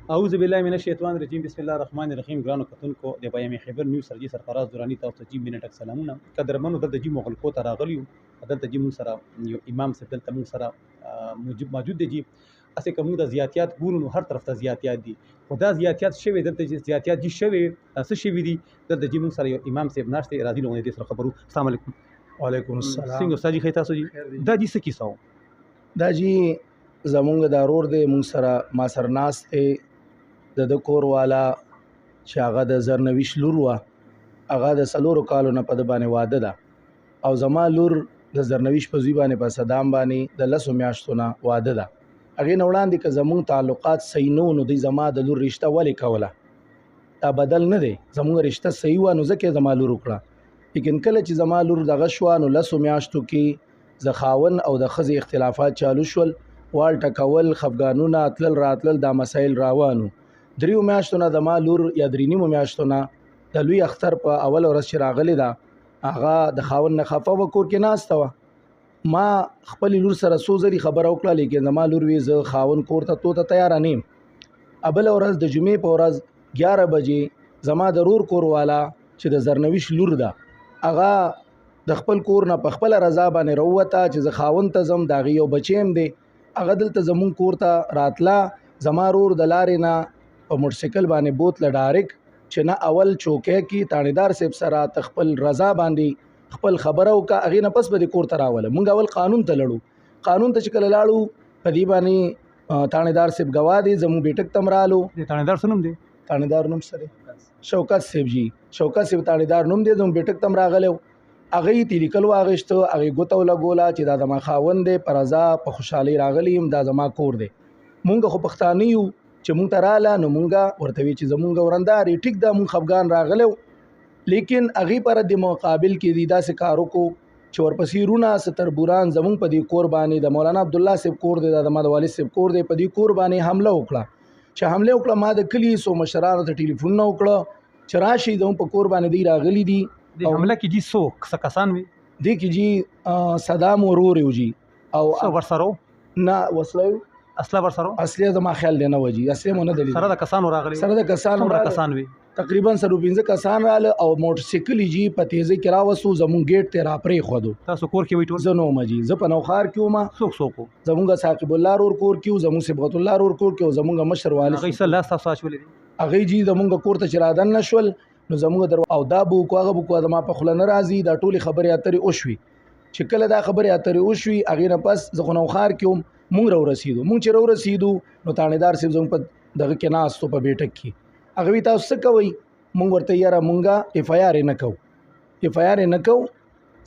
اعوذ بالله من الشیطان الرجیم بسم الله الرحمن الرحیم ګرانو کتونکو د بیان خبر نیوز سرجي سرفراز دوراني تاسو ته جی منټ سلامونه قدرمنو دلته جی مغل کو ته راغلیو دلته جی مون سره یو امام صاحب دلته مون سره موجود دی جی اسه کوم د زیاتیات ګورو نو هر طرف ته زیاتیات دي خدا زیاتیات شوی دلته جی زیاتیات جی شوی څه شوی دي دلته جی مون سره یو امام صاحب ناشته راځي لونه دې سره خبرو السلام علیکم وعلیکم السلام. څنګه استاد جی خیتا سو جی دا جی څه کیسه دا جی زمونږ د رور دی مونږ سره ما سر ناست دی د کور والا چې هغه د زرنویش لور وه هغه د څلورو کالو نه په د باندې واده ده او زما لور د زرنویش په زوی باندې په صدام باندې د 10 میاشتو نه واده ده. هغې نه وړاندې که زمونږ تعلقات صحیح نه نو دوی زما د لور رشته ولې کوله؟ دا بدل نه دی، زمونږ رشته صحیح وه نو ځکه یې زما لور وکړه. لیکن کله چې زما لور دغه شوه نو 10 میاشتو کې د خاون او د ښځې اختلافات چالو شول، وال ټکول، خفګانونه، تلل راتلل، دا مسایل روانو. 3 میاشتو نه د ما لور یا 3 میاشتو نه د لوی اختر په اول ورځ چې راغلی ده هغه د خاون نه خفه و، کور کې ناسته وه. ما خپل لور سره څو ځلې خبره وکړه لیکن زما لور وی زه خاون کور ته تیاره نه یم. بله ورځ د جمعې په ورځ 11 بجې زما د رور کور والا چې د زرنویش لور ده هغه د خپل کور نه په خپله رضا باندې راووته چې زه خاون ته ځم، د هغې یو بچی هم دی، هغه دلته زمونږ کور ته راتله. زما رور د لارې نه په موټرسایکل باندې بوتله ډایرک چې نه اول چوکۍ کې تانیدار صاحب سره ته خپل رضا باندې خپل خبره وکړه، هغې نه پس به دې کور ته راوله. مونږ اول قانون ته لړو، قانون ته چې کله لاړو په دې باندې تانیدار صاحب ګواه دی، زموږ بیټک ته هم رالو. د تانیدار څه نوم دی؟ تانیدار نوم څه دی؟ شوکت صاحب جی، شوکت صاحب تانیدار نوم دی، زموږ بیټک ته هم راغلی و. هغې تی لیکل واغېسته، هغې ګوته ولګوله چې دا زما خاوند دی، په رضا په خوشحالۍ راغلی یم، دا زما کور دی. مونږ خو پښتانه یو چې مونږ ته رااله نو مونږ ورته وی چې زمونږ ورندار ټیک ده، مونږ خفګان راغلی، لیکن هغې پر د مقابل کې دی داسې کار وکړو چې ورپسې رونه ستربوران زمونږ په دې کور باندې د مولانا عبدالله صاحب کور دی، دا د ما د والد صاحب کور دی، په دې کور باندې حمله وکړه. چې حمله وکړه ما د کلي څو مشرانو ته ټلیفونونه وکړه چې راشي زموږ په کور باندې دی راغلي دي. د حمله کې جی څوک څه کسان وي؟ دې کې جی صدام ورور یو جی او ورسره نه وسله اصله ورسره اصلي زما خیال دی نه وجي اصلي مونږ نه دلی سره د کسانو راغلي، سره د کسانو څومره کسان وي؟ تقریبا 15 کسان رااله او موټرسایکل جی په تیزه کې راوسو، زمون گیټ ته را پرې خودو. تاسو کور کې وي ټول؟ زه نو مجي زه په نوخار کې وم. څوک زمونږ ثاقب الله رور کور کې، زمون صبغت الله رور کور کې، زمونږ مشر والي هغه سره لاس تاسو اچولې دي؟ هغه جی زمونږ کور ته چې رادن نشول نو زمونږ در او دا بو کوغه بو کو ما په خله نه راځي، دا ټولي خبرې اترې وشوي. چې کله دا خبرې اترې وشوي هغې نه پس زه خو نوخار کې وم، مونږ رسیدو. مونږ چې رسیدو نو تانیدار صاحب زموږ په دغه کې ناستو په بیټک کې. هغه وی تاسو څه کوئ؟ مونږ ورته یاره مونږه اف آی آر نه کوو، اف آی آر نه کوو،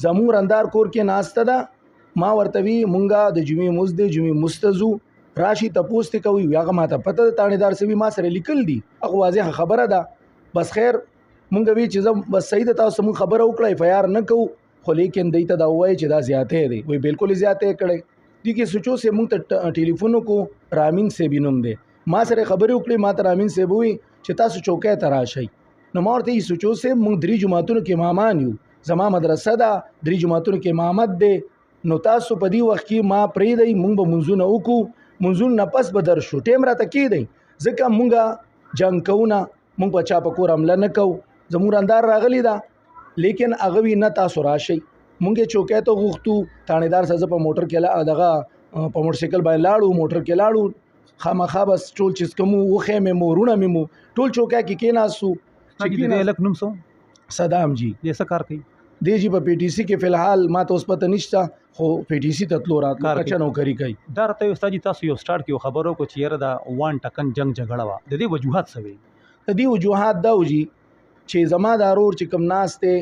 زموږ رندار کور کې ناسته ده. ما ورته وی مونږه د جمعې مزد دی، جمعې مستزو راشي تپوس ته کوي. هغه ماته پته ده تانیدار صاحب ما سره لیکل دي، هغه واضح خبره ده. بس خیر مونږ وی چې زه بس صحیح ده، تاسو مونږ خبره وکړه اف آی آر نه کوو، خو لیکن دی ته دا وایي چې دا زیاتې دی. وی بالکل زیاتې کړی دي کې سوچو سے مونږ ته ټلیفون کو رامین صاحب نوم دی، ما سره خبرې وکړې، ما ته رامین صاحب وی چې تاسو چوکۍ ته راشئ. نو ما ورته سوچو سے مونږ 3 جماعتونو کې امامان یو، زما مدرسه ده 3 جماعتونو کې امامت دی، نو تاسو په دې وخت کې ما پرېږدئ، مونږ به منځونه وکړو، منځونه نه پس به در شو، ټیم راته کېدی ځکه مونږه جنګ کوو نه، مونږ په چا په کور حمله نه کوو. زموږ رندار راغلی ده لیکن هغه وی نه تاسو راشئ. مونږ چوکۍ ته غوښتو، تانیدار صاحب په موټر کې دغه په موټرسایکل باندې لاړو، موټر کې لاړو، خامخا بس ټول چیز کومو وخې مې مورونه مې مو ټول چوکۍ کې کېناستو. چې دې الک نوم څه؟ صدام جی. دې څه کار کوي؟ دی جی په پی ټی سی کې فلحال ما ته اوس پته نشته، خو پی ټی سی ته تلو راتلو کچه نوکري کوي. دا راته استاد جي تاسو یو سٹارټ کې خبرو کو چې یاره دا وان ټکن جنگ جګړه وا، د دې وجوهات څه وي؟ د دې وجوهات دا وجي چې زما د ورور چې کوم ناسته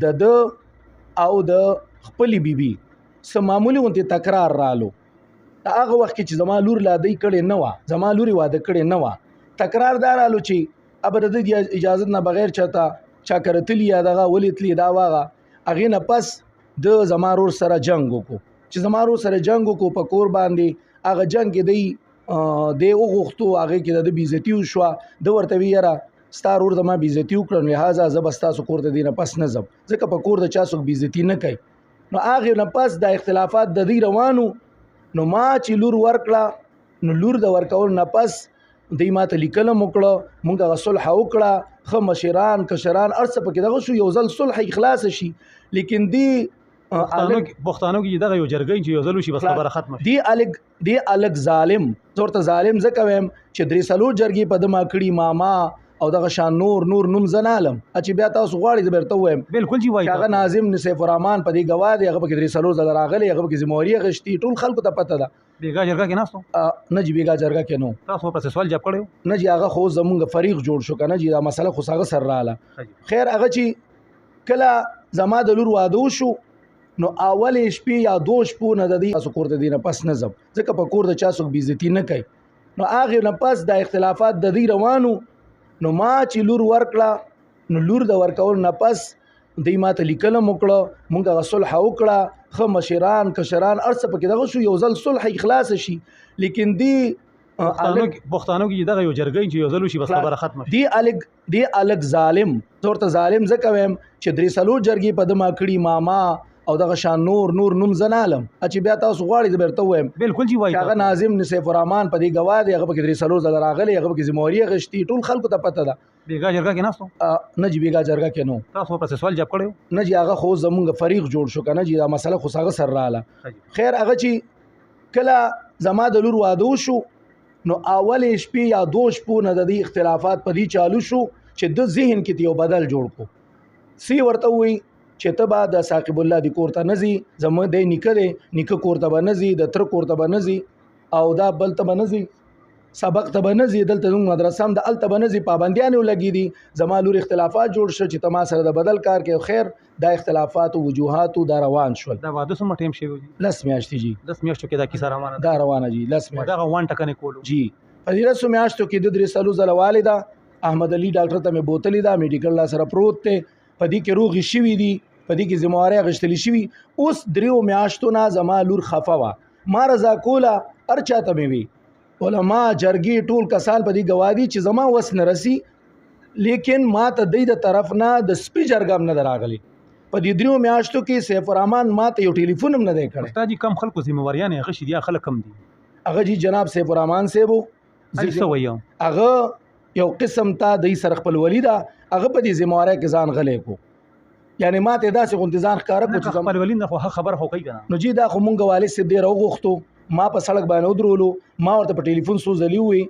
د او د خپل بیبي سم معمولی غونته تکرار رالو. هغه وخت چې زما لور لا دی کړي نه و، زما لوري واده کړي نه و، تکرار دار رالو چې ابر د اجازه نه بغیر چا کرتلی یا دغه ولیتلی دا واغه. هغې نه پس د زما رور سره جنگ وکړو، چې زما رور سره جنگ وکړو په کور باندې. هغه جنگ کې دی وغوښتو، هغې کې د بېعزتي وشوه. د ورته وی یاره ستا رور زما بېعزتي وکړه، لهذا زه به ستاسو کور ته دې نه پس نه ځم، ځکه په کور د چا څوک بېعزتي نه کوي. نو هغې نه پس دا اختلافات د دوی روانو. نو ما چې لور ورکړه نو لور د ورکول نه پس دوی ماته لیکله وکړه مونږ هغه صلح وکړه ښه مشران کشران هر څه پکې دغه شو یو ځل صلح خلاص شي لیکن دی پښتانو کې دغه یو جرګې چې یو ځل شي بس خبره ختمه شي دی الګ ظالم ورته ظالم ځکه ویم چې درې څلور جرګې په دما کړي ماما او دغه شان نور نوم زنالم چې بیا تاسو غواړئ زه درته وایم بالکل جی وایي هغه ناظم نصیف الرحمن په دې گواه دی هغه پکې درې څلور ځله راغلی هغه پکې ذمہواري اخیستې ټول خلکو ته پته ده بیګا جرګه کې ناستو نه جی بیګا جرګه کې نو تاسو په سوال جواب کړو نه جی هغه خو زمونږ فریق جوړ شو کنه جی دا مسله خو هغه سر رااله خیر هغه چې کله زما د لور واده وشو نو اول شپې یا دو شپو نه د دې تاسو کور ته دینه پس نه ځم ځکه په کور د چا څوک بیزتی نه کوي نو هغه نه پس د اختلافات د دې روانو نو ما چې لور ورکړه نو لور د ورکول نه پس دوی ماته لیکله وکړه مونږ هغه صلح وکړه ښه مشران کشران هر څه پکې دغه شو یو ځل صلح خلاص شي لیکن دی پښتانو کې دغه یو جرګې چې یو ځل شي بس خبره ختمه شي دی الګ ظالم ورته ظالم ځکه ویم چې درې څلور جرګې په دما کړي ماما او دغه شان نور نوم زنالم چې بیا تاسو غواړئ زه درته وایم بالکل جی وایي هغه ناظم نصیف الرحمن په دې گواه دی هغه پکې درې څلور ځله راغلی هغه پکې ذمہواري اخیستې ټول خلکو ته پته ده بیګا جرګه کې ناستو نه جی بیګا جرګه کې نو تاسو په سوال جواب کړو نه جی هغه خو زمونږ فریق جوړ شو کنه جی دا مسله خو هغه سر رااله خیر هغه چې کله زما د لور واده وشو نو اول شپې یا دو شپو نه د دې اختلافات په دې چالو شو چې د ذهن کې یو بدل جوړ کو سی ورته وي چې ته به د ثاقب الله د کور ته نزي زموږ د نیکه کور ته به نزي د تر کور ته به نزي او دا بل ته به نزي سبق ته به نزي دلته زموږ مدرسه هم د الته به نزي پابندیان ولګي دي زما لور اختلافات جوړ شو چې تما سره د بدل کار کې خیر دا اختلافات او وجوهات دا روان شول دا واده سم ټیم شي لس میاشتې جی 10 میاشتو کې دا کیسه روانه دا روانه جی لس میاشتې دا وان ټکنه کولو جی په دې لس میاشتو کې د درې سالو زله والده احمد علي ډاکټر ته مې بوتلې دا میډیکل لا سره پروت ته په دې کې روغ شوي دي په دې کې ذمہواري غشتلی شوي اوس دریو میاشتو نه زما لور خفه وا ما رضا کوله هر چاته مې وي علما جرګې ټول کسان په دې گوادي چې زما وس نه رسی لیکن ما ته د طرف نه د سپی جرګم نه دراغلی په دې دریو میاشتو کې سیف الرحمن ما ته یو ټلیفون هم نه دی کړی استاد کم خلکو ذمہواریان غشي دي خلک کم دي هغه جی جناب سیف الرحمن صاحب زه ویم هغه یو قسم ته د سر خپل ولیدا هغه په دې ذمہواری کې ځان غلې کو یعنی ما ته داسې غونډزان ښکارا کو چې خپل ولین خو خبر خو کوي کنه نو جی دا خو مونږ والد سي ډیر وغوښتو ما په سړک باندې ودرولو ما ورته په ټلیفون سوزلی وي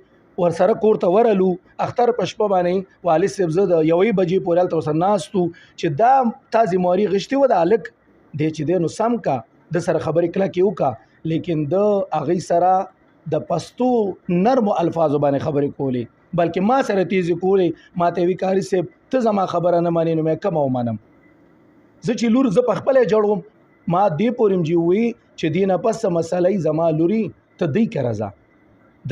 ور سره کور ته ورلو اختر پښپ باندې والد سي زه د یوې بجې پورې تل سره ناستو چې دا تازه موري غشتي و د الک د چې دینو سم کا د سره خبرې کله کې وکا لیکن د اغه سره د پستو نرم الفاظ باندې خبرې کولې بلکې ما سره تیزی کولې ما ته وکاري سي ته زما خبره نه مانی نو مې کوم ومنم زه چې لور زه په خپل جوړوم ما دې پورم جی وی چې دینه پس مسلې زما لوري ته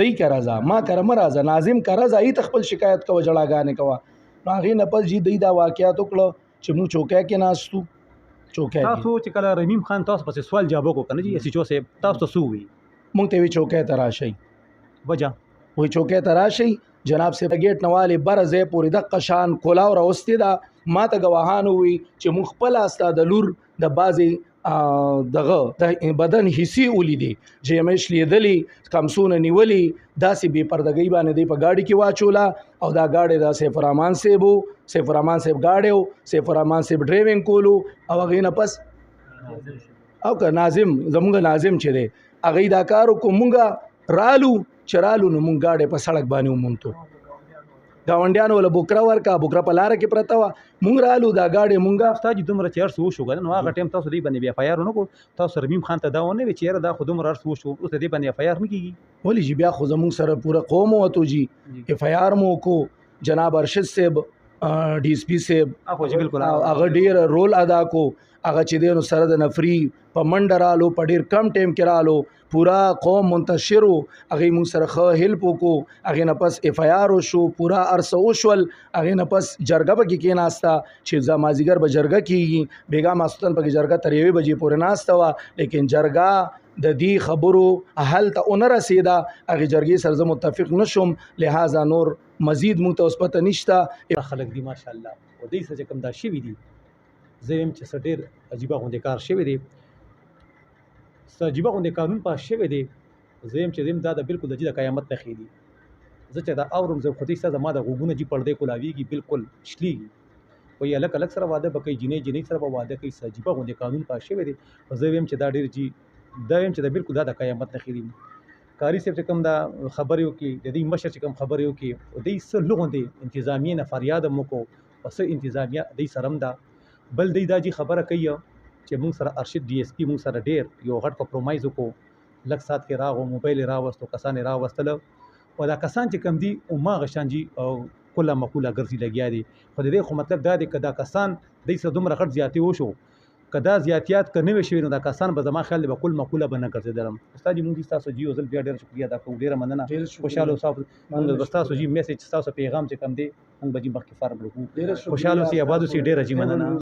دی کرازا ما کرم رازا ناظم کرازا ای تخپل شکایت کو جړاګانې کوا نو هغه نه پس جی دی دا واقعیت وکړو چې مو چوکای کې ناستو چوکای تاسو چې کله رحیم خان تاسو پس سوال جواب وکړ جی اسی چو سه تاسو سو وی مونږ ته وی چوکای تراشي وجه وی چوکای تراشي جناب سے گیټ نواله برزه پوری د قشان کولاو راوستي دا ما ته گواهان وي چې مخ خپل استاد لور د بازي دغه د بدن حصي ولیدي چې مېش لیدلې کمسونه نیولي داسې بے پردګۍ باندې دی په گاډي کې واچولا او دا گاډي د سیف الرحمن صاحب گاډیو سیف الرحمن صاحب ډرایوینګ کولو او هغه نه پس او که ناظم زمونږ ناظم چې دی هغه دا کارو کومګه رالو چرالو نو مونږ گاډي په سړک باندې ومونته گاونډیانو ول بوکرا ورکا بوکرا په لار کې پرتا و مونږ رالو دا گاډي مونږه استاد دومره چیر سو شو نو هغه ټیم تاسو دی باندې بیا فایار نو کو تاسو رحیم خان ته دا ونه وی چیر دا خودم رار سو شو اوس دی باندې فایار نه کیږي ولی جی بیا خو زمونږ سره پورا قوم وته جی فایار مو کو جناب ارشد صاحب ډي اس پی صاحب هغه بالکل هغه ډیر رول ادا کو هغه چې دینو سره د نفری په منډرالو په ډیر کم ټیم کې رالو پورا قوم منتشرو هغه مون سره خو هیلپ وکړو هغه نه پس اف ای آر شو پورا ارسو شول هغه نه پس جرګه به کې ناستا چې زمازیګر به جرګه کیږي بیګا ماستن په جرګه تر 1 بجې پورې ناستا وا لیکن جرګه د دې خبرو حل ته اون رسیدا هغه جرګې سره متفق نشم لہذا نور مزید مون ته اوس پته نشته خلک دی ماشاءالله او دې څه کم دا شي وی دي زم چې سټیر عجیبه غونډه کار شوی دی عجیبه غونډه قانون پاس شوی دی زم چې زم دا د بالکل د قیامت ته خېدي زه چې دا اورم زه خو دې سره زما د غوږونه جي پردې کولاویږي بالکل شلېږي وایي هلک هلک سره واده به کوي جنۍ سره به واده کوي څه عجیبه غوندې قانون پاس شوی دی خو زه ویم چې دا ډېر دا ویم چې دا بالکل دا د قیامت نښې دي کاري صاحب چې کوم دا خبرې وکړي د دې مشر چې کوم خبرې وکړي دوی څه لغوندې انتظامیې نه فریاد هم وکړو او څه انتظامیه دوی سره هم ده بل دوی دا جي خبره کوي چې موږ سره ارشد ډي اس پي موږ سره ډېر یو غټ کمپرومایز وکړو لږ ساعت کې راغو موبایل یې راوستو کسان یې راوستله او دا کسان چې کوم دي هماغه شان جي کله مقوله ګرځي لګیا دي خو د دې خو مطلب دا دی که دا کسان دوی سره دومره غټ زیاتې وشو که دا زیاتیات که نه وي شوي نو دا کسان به زما خیال دی به کل مقوله به نه ګرځېدلم استاد جي مونږ دي ستاسو جي یو ځل بیا ډېره شکریا ادا کوو ډېره مننه خوشحاله اوسه مونږ به ستاسو جي میسج ستاسو پیغام چې کوم دی مونږ به جي مخکې فارم وکړو خوشحاله اوسئ اباد اوسئ ډېره جي مننه